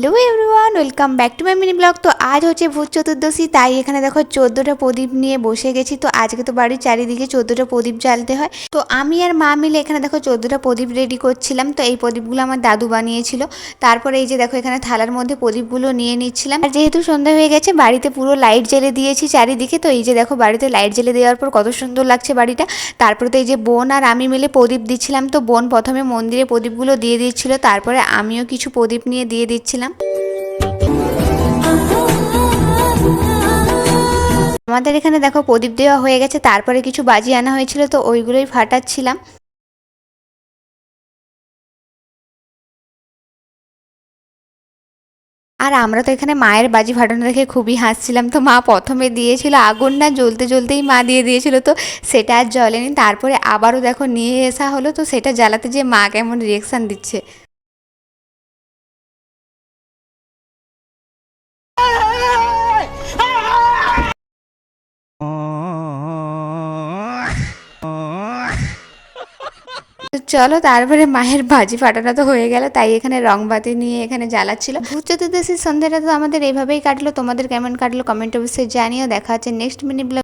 Hello everyone, welcome back to my mini blog. তো আজ হচ্ছে ভূত চতুর্দশী, তাই এখানে দেখো 14টা প্রদীপ নিয়ে বসে গেছি। তো আজকে তো বাড়ির চারিদিকে 14টা প্রদীপ জ্বালতে হয়। তো আমি আর মা মিলে এখানে দেখো 14টা প্রদীপ রেডি করছিলাম। তো এই প্রদীপগুলো আমার দাদু বানিয়েছিল। তারপরে এই যে দেখো এখানে থালার মধ্যে প্রদীপগুলো নিয়ে নিচ্ছিলাম। আর যেহেতু সন্ধ্যা হয়ে গেছে, বাড়িতে পুরো লাইট জ্বেলে দিয়েছি চারিদিকে। তো এই যে দেখো বাড়িতে লাইট জ্বেলে দেওয়ার পর কত সুন্দর লাগছে বাড়িটা। তারপরে তো এই যে বোন আর আমি মিলে প্রদীপ দিচ্ছিলাম। তো বোন প্রথমে মন্দিরে প্রদীপগুলো দিয়ে দিচ্ছিল, তারপরে আমিও কিছু প্রদীপ নিয়ে দিয়ে দিচ্ছিলাম। আমাদের এখানে দেখো প্রদীপ দেওয়া হয়ে গেছে, তারপরে কিছু বাজি আনা হয়েছিল, তো ওইগুলোই ফাটাচ্ছিলাম। আর আমরা তো এখানে মায়ের বাজি ফাটানো দেখে খুবই হাসছিলাম। তো মা প্রথমে দিয়েছিল, আগুন না জ্বলতে জ্বলতেই মা দিয়ে দিয়েছিল, তো সেটা আর জ্বলেনি। তারপরে আবারও দেখো নিয়ে আসা হলো, তো সেটা জ্বালাতে যে মা কেমন রিয়েকশান দিচ্ছে। তো চলো, তারপরে মায়ের বাজি ফাটানো তো হয়ে গেল, তাই এখানে রং বাতি নিয়ে এখানে জ্বালাচ্ছিল। ভূত চতুর্দশীর সন্ধ্যাটা তো আমাদের এইভাবেই কাটলো। তোমাদের কেমন কাটলো কমেন্ট অবশ্যই জানিও। দেখা হচ্ছে নেক্সট মিনি ব্লগ।